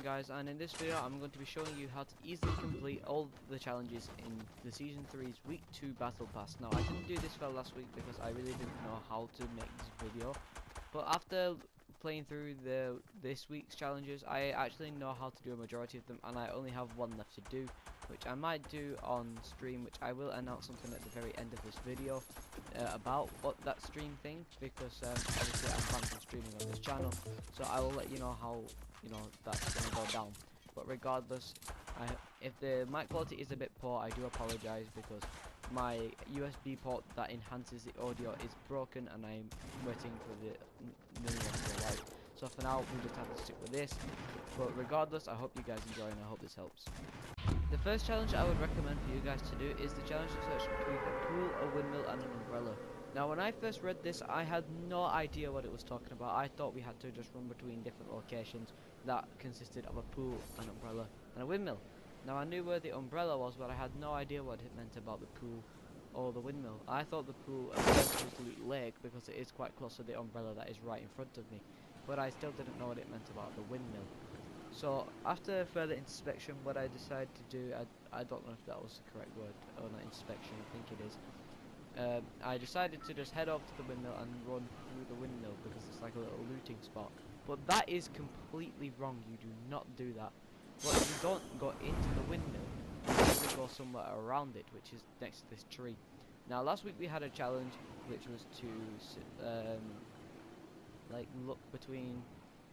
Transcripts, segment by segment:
guys, and in this video I'm going to be showing you how to easily complete all the challenges in the Season 3's Week 2 Battle Pass. Now I didn't do this for last week because I really didn't know how to make this video, but after playing through this week's challenges I actually know how to do a majority of them, and I only have one left to do, which I might do on stream, which I will announce something at the very end of this video about what that stream thing, because obviously I'm planning on streaming on this channel, so I will let you know how that's gonna go down. But regardless, if the mic quality is a bit poor, I do apologize, because my USB port that enhances the audio is broken and I'm waiting for the new one to arrive. So for now we just have to stick with this, but regardless I hope you guys enjoy and I hope this helps. The first challenge I would recommend for you guys to do is the challenge to search between a pool, a windmill and an umbrella. Now when I first read this I had no idea what it was talking about. I thought we had to just run between different locations that consisted of a pool, an umbrella and a windmill. Now I knew where the umbrella was, but I had no idea what it meant about the pool or the windmill. I thought the pool was absolute lake because it is quite close to the umbrella that is right in front of me, but I still didn't know what it meant about the windmill. So after further inspection, what I decided to do, I don't know if that was the correct word, or not inspection, I think it is. I decided to just head over to the windmill and run through the windmill because it's like a little looting spot. But that is completely wrong. You do not do that. But you don't go into the windmill, you actually go somewhere around it, which is next to this tree. Now last week we had a challenge which was to like look between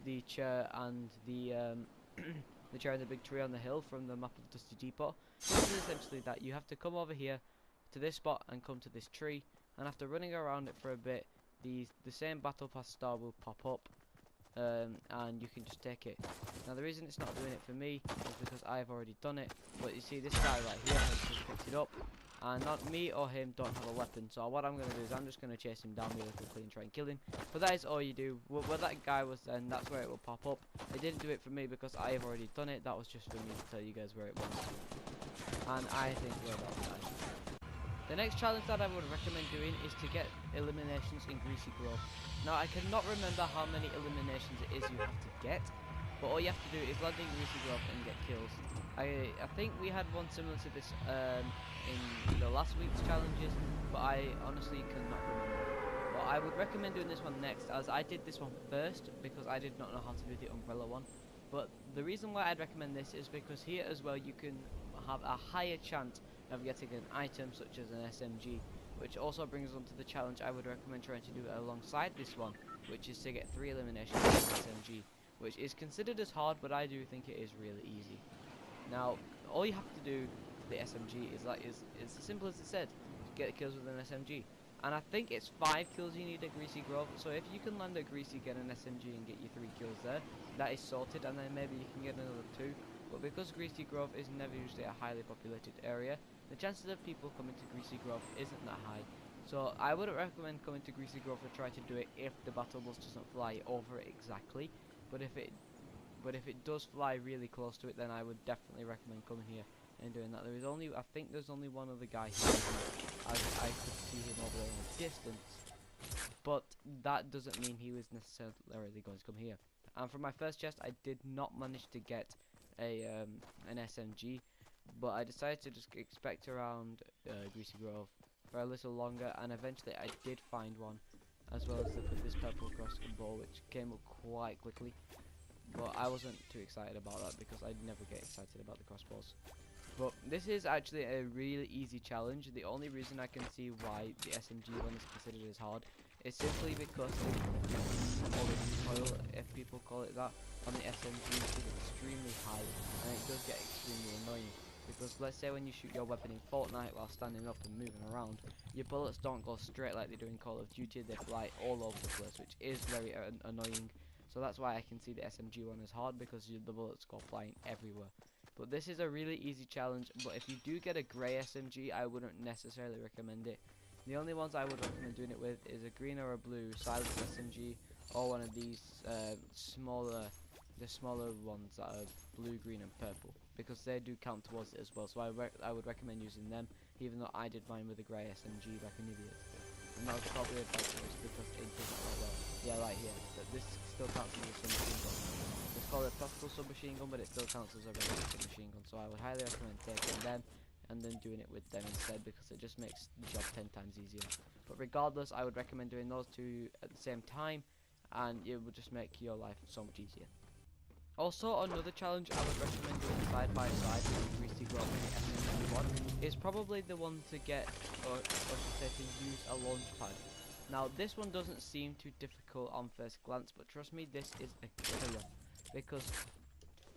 the chair and the the chair and the big tree on the hill from the map of Dusty Depot. This is essentially that you have to come over here to this spot and come to this tree, and after running around it for a bit, the same battle pass star will pop up, and you can just take it. Now the reason it's not doing it for me is because I've already done it, but you see this guy right here has just picked it up, and not me or him don't have a weapon, so what I'm going to do is I'm just going to chase him down really quickly and try and kill him. But that is all you do. Where that guy was then, that's where it will pop up. It didn't do it for me because I have already done it. That was just for me to tell you guys where it was, and I think we're about done. The next challenge that I would recommend doing is to get eliminations in Greasy Grove. Now I cannot remember how many eliminations it is you have to get, but all you have to do is land in Greasy Grove and get kills. I think we had one similar to this in the last week's challenges, but I honestly cannot remember. But I would recommend doing this one next, as I did this one first because I did not know how to do the umbrella one. But the reason why I'd recommend this is because here as well you can have a higher chance of getting an item such as an SMG, which also brings us on to the challenge I would recommend trying to do alongside this one, which is to get 3 eliminations with an SMG, which is considered as hard, but I do think it is really easy. Now all you have to do for the SMG is it's as simple as it said, get kills with an SMG, and I think it's 5 kills you need at Greasy Grove. So if you can land at Greasy, get an SMG and get your 3 kills there, that is sorted, and then maybe you can get another 2. But because Greasy Grove is never usually a highly populated area, the chances of people coming to Greasy Grove isn't that high. So I wouldn't recommend coming to Greasy Grove to try to do it if the battle bus doesn't fly over it exactly. But if it does fly really close to it, then I would definitely recommend coming here and doing that. I think there's only one other guy here. I could see him over there in the distance, but that doesn't mean he was necessarily going to come here. And for my first chest, I did not manage to get an SMG, but I decided to just expect around Greasy Grove for a little longer, and eventually I did find one, as well as this purple crossbow, which came up quite quickly. But I wasn't too excited about that because I never get excited about the crossbows. But this is actually a really easy challenge. The only reason I can see why the SMG one is considered as hard is simply because all the recoil, if people call it that, on the SMG is extremely high, and it does get extremely annoying. Because let's say when you shoot your weapon in Fortnite while standing up and moving around, your bullets don't go straight like they do in Call of Duty, they fly all over the place, which is very annoying. So that's why I can see the SMG one as hard, because the bullets go flying everywhere. But this is a really easy challenge, but if you do get a grey SMG, I wouldn't necessarily recommend it. The only ones I would recommend doing it with is a green or a blue silenced SMG, or one of these smaller ones that are blue, green and purple, because they do count towards it as well. So I would recommend using them, even though I did mine with a grey SMG like an idiot. and that was probably a bad choice because it doesn't work well. Yeah, right here. But this still counts as a submachine gun. It's called a tactical submachine gun, but it still counts as a regular submachine gun. So I would highly recommend taking them and then doing it with them instead, because it just makes the job 10 times easier. But regardless, I would recommend doing those two at the same time, and it would just make your life so much easier. Also, another challenge I would recommend doing side by side with Greasy Grove and SM91 is probably the one to get, or I should say, to use a launch pad. Now, this one doesn't seem too difficult on first glance, but trust me, this is a killer, because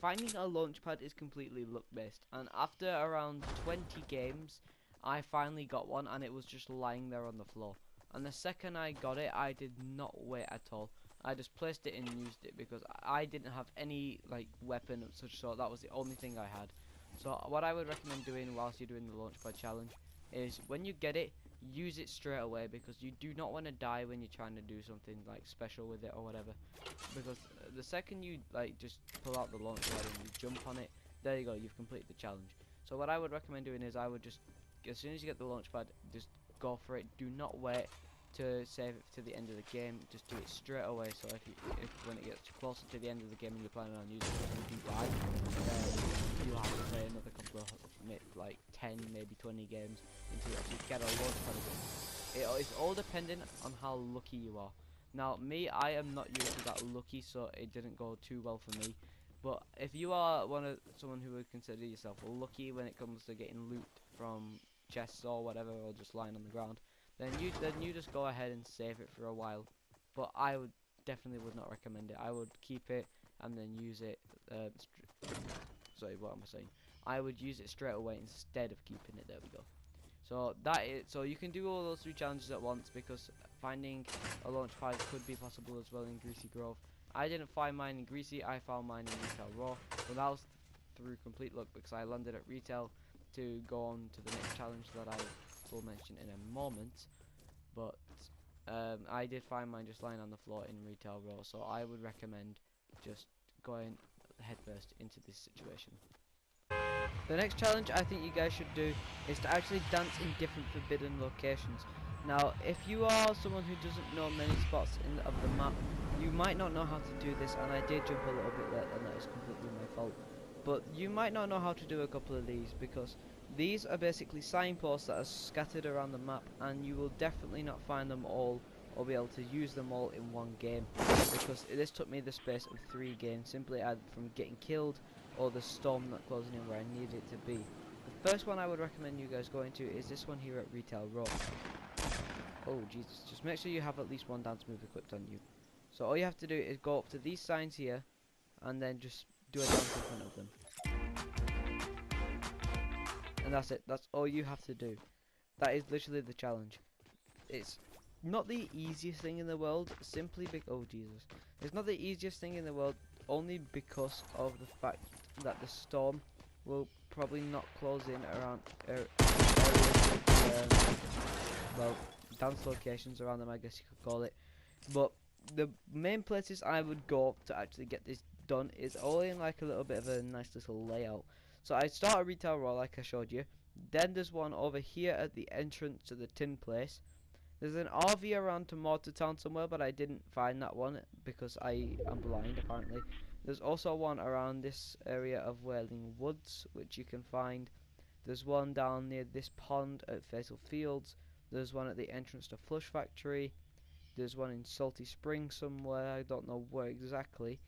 finding a launch pad is completely luck based, and after around 20 games I finally got one, and it was just lying there on the floor. And the second I got it, I did not wait at all. I just placed it and used it, because I didn't have any like weapon of such sort. That was the only thing I had. So what I would recommend doing whilst you're doing the launch pad challenge is, when you get it, use it straight away, because you do not want to die when you're trying to do something like special with it or whatever, because the second you like just pull out the launch pad and you jump on it, there you go, you've completed the challenge. So what I would recommend doing is, I would just, as soon as you get the launch pad, just go for it. Do not wait to save it to the end of the game, just do it straight away. So if when it gets closer to the end of the game and you're planning on using it and you do die, then you'll have to play another couple of like 10, maybe 20 games until you actually get a launch pad again. It's all dependent on how lucky you are. Now, me, I am not usually that lucky, so it didn't go too well for me. But if you are someone who would consider yourself lucky when it comes to getting loot from chests or whatever, or just lying on the ground, then you just go ahead and save it for a while. But I would definitely would not recommend it. I would keep it and then use it. Sorry, what am I saying? I would use it straight away instead of keeping it. There we go. So so you can do all those three challenges at once, because finding a launch pad could be possible as well in Greasy Grove. I didn't find mine in Greasy, I found mine in Retail Raw, but that was through complete luck, because I landed at Retail to go on to the next challenge that I will mention in a moment. But I did find mine just lying on the floor in Retail Raw, so I would recommend just going headfirst into this situation. The next challenge I think you guys should do is to actually dance in different forbidden locations. Now, if you are someone who doesn't know many spots of the map, you might not know how to do this, and I did jump a little bit late, and that is completely my fault. But you might not know how to do a couple of these, because these are basically signposts that are scattered around the map, and you will definitely not find them all or be able to use them all in one game, because this took me the space of 3 games, simply either from getting killed or the storm not closing in where I needed it to be. The first one I would recommend you guys going to is this one here at Retail Row. Oh Jesus, just make sure you have at least one dance move equipped on you. So all you have to do is go up to these signs here and then just do a dance in front of them. And that's it, that's all you have to do. That is literally the challenge. It's not the easiest thing in the world, simply oh Jesus. It's not the easiest thing in the world, only because of the fact that the storm will probably not close in around areas with, well, dance locations around them, I guess you could call it. But the main places I would go to actually get this done is all in like a little bit of a nice little layout. So I start a Retail Row like I showed you. Then there's one over here at the entrance to the tin place. There's an RV around to Mortar Town somewhere, but I didn't find that one because I am blind apparently. There's also one around this area of Wailing Woods, which you can find. There's one down near this pond at Fatal Fields. There's one at the entrance to Flush Factory. There's one in Salty Springs somewhere, I don't know where exactly.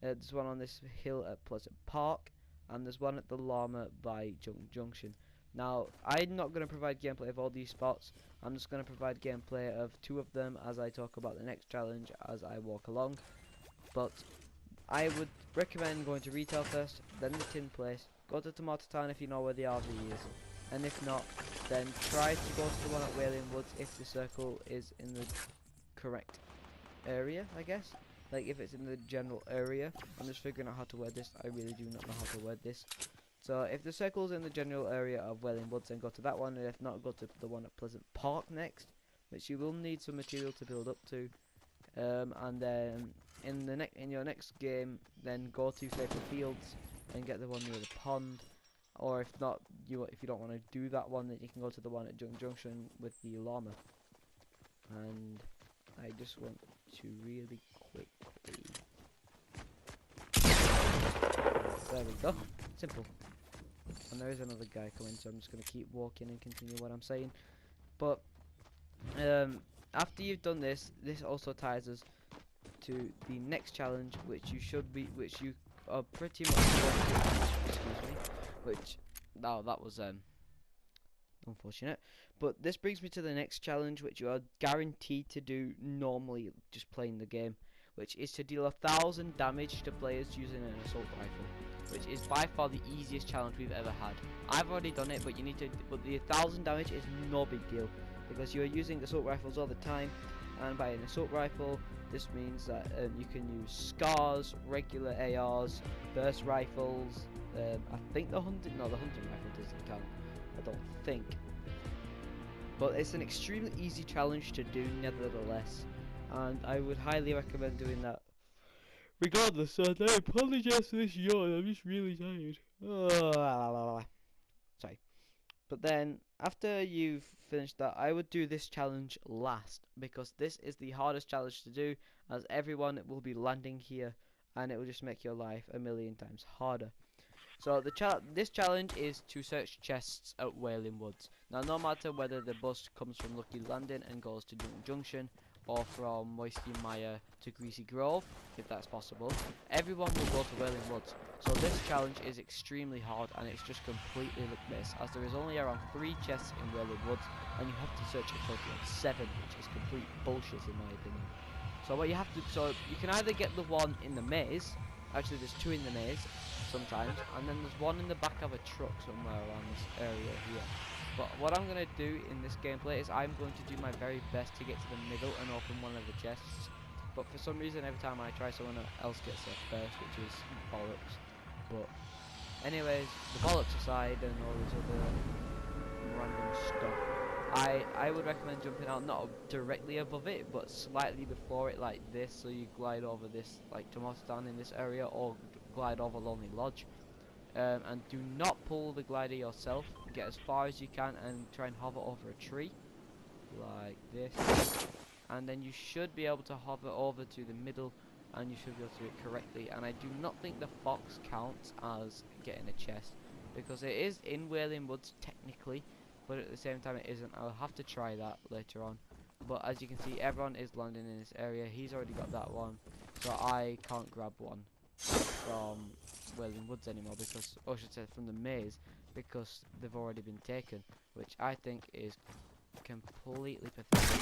There's one on this hill at Pleasant Park. And there's one at the Llama by Junction. Now, I'm not going to provide gameplay of all these spots. I'm just going to provide gameplay of 2 of them as I talk about the next challenge as I walk along. But I would recommend going to Retail first, then the tin place. Go to Tomato Town if you know where the RV is. And if not, then try to go to the one at Wailing Woods if the circle is in the correct area, I guess. Like if it's in the general area. I'm just figuring out how to word this. I really do not know how to word this. So if the circle's in the general area of Wailing Woods, then go to that one, and if not, go to the one at Pleasant Park next, which you will need some material to build up to. And then in your next game, then go to Fatal Fields and get the one near the pond. Or if not, if you don't want to do that one, then you can go to the one at Junction with the llama. and I just want to really quickly. There we go. Simple. And there is another guy coming, so I'm just gonna keep walking and continue what I'm saying. But after you've done this, this also ties us to the next challenge, which you are pretty much going to, excuse me, which, now that was unfortunate. But this brings me to the next challenge, which you are guaranteed to do normally just playing the game, which is to deal 1,000 damage to players using an assault rifle, which is by far the easiest challenge we've ever had. I've already done it, but you need to. But the 1,000 damage is no big deal because you are using assault rifles all the time, and by an assault rifle, this means that you can use scars, regular ARs, burst rifles. I think the hunting rifle doesn't count. I don't think. But it's an extremely easy challenge to do nevertheless, and I would highly recommend doing that. Regardless, I apologize for this yawn, I'm just really tired. Sorry. But then, after you've finished that, I would do this challenge last, because this is the hardest challenge to do, as everyone will be landing here, and it will just make your life a million times harder. So this challenge is to search chests at Wailing Woods. Now, no matter whether the bus comes from Lucky Landing and goes to Newton Junction, or from Moisty Mire to Greasy Grove, if that's possible, everyone will go to Wailing Woods. So this challenge is extremely hard, and it's just completely luck-based, as there is only around 3 chests in Wailing Woods, and you have to search a total of 7, which is complete bullshit in my opinion. So what you have to, so you can either get the one in the maze. Actually, there's 2 in the maze sometimes, and then there's 1 in the back of a truck somewhere around this area here. But what I'm going to do in this gameplay is I'm going to do my very best to get to the middle and open one of the chests. But for some reason, every time I try, someone else gets there first, which is bollocks. But anyways, the bollocks aside and all this other random stuff, I would recommend jumping out not directly above it, but slightly before it, like this, so you glide over this, like Tomato Town in this area, or glide over Lonely Lodge. And do not pull the glider yourself. Get as far as you can and try and hover over a tree, like this. And then you should be able to hover over to the middle, and you should be able to do it correctly. And I do not think the fox counts as getting a chest, because it is in Wailing Woods technically, but at the same time it isn't. I'll have to try that later on. But as you can see, everyone is landing in this area. He's already got that one, so I can't grab one from Wailing Woods anymore, because, or I should say from the maze, because they've already been taken, which I think is completely pathetic.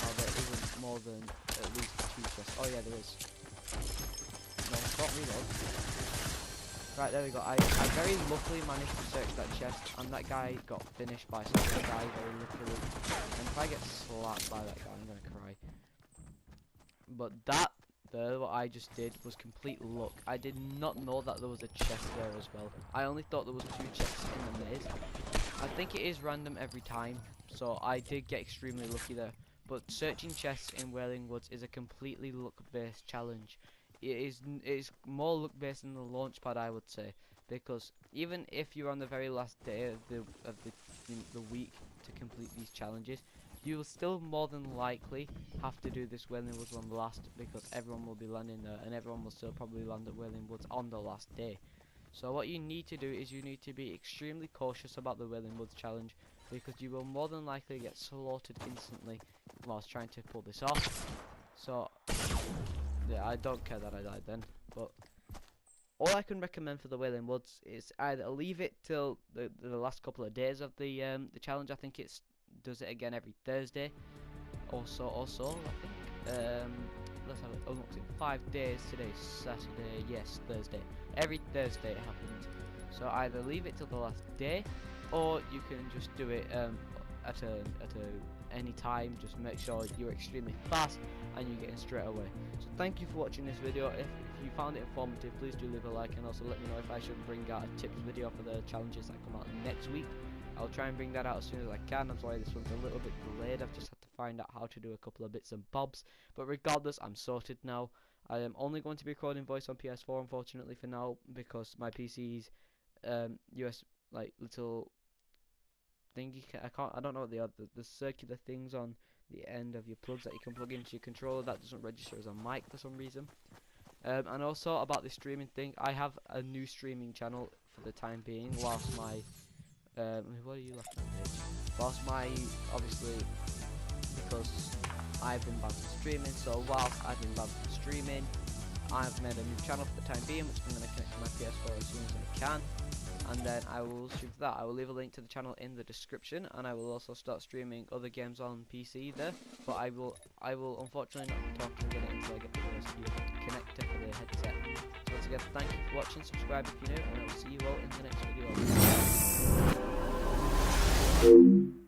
Oh, there isn't more than at least 2 chests. Oh yeah, there is. No, stop reload. Right, there we go. I very luckily managed to search that chest, and that guy got finished by some other guy very luckily. And if I get slapped by that guy, I'm gonna cry. But that what I just did was complete luck. I did not know that there was a chest there as well. I only thought there was 2 chests in the maze. I think it is random every time, so I did get extremely lucky there. But searching chests in Wailing Woods is a completely luck-based challenge. It is more luck-based than the launch pad, I would say, because even if you're on the very last day of the week to complete these challenges, you will still more than likely have to do this Wailing Woods one last, because everyone will be landing there, and everyone will still probably land at Wailing Woods on the last day. So what you need to do is you need to be extremely cautious about the Wailing Woods challenge, because you will more than likely get slaughtered instantly whilst trying to pull this off. So yeah, I don't care that I died then, but all I can recommend for the Wailing Woods is either leave it till the last couple of days of the challenge. I think it's does it again every Thursday, or so I think. Let's have it. Oh, look, 5 days. Today's Saturday. Yes, Thursday. Every Thursday it happens. So either leave it till the last day, or you can just do it at any time. Just make sure you're extremely fast and you get in straight away. So thank you for watching this video. If you found it informative, please do leave a like, and also let me know if I should bring out a tips video for the challenges that come out next week. I'll try and bring that out as soon as I can. I'm sorry this one's a little bit delayed. I've just had to find out how to do a couple of bits and bobs. But regardless, I'm sorted now. I am only going to be recording voice on PS4, unfortunately, for now, because my PC's US like little thingy. I don't know what they are. The circular things on the end of your plugs that you can plug into your controller. That doesn't register as a mic for some reason. And also about the streaming thing, I have a new streaming channel for the time being, whilst my what are you laughing at, bitch? Whilst my, obviously, because I've been banned from streaming, so whilst I've been banned from streaming, I've made a new channel for the time being, which I'm going to connect to my PS4 as soon as I can, and then I will stream for that. I will leave a link to the channel in the description, and I will also start streaming other games on PC there, but I will unfortunately not talk to get it until I get the USB connector for the headset. So once again, thank you for watching, subscribe if you're new, and I will see you all in the next video.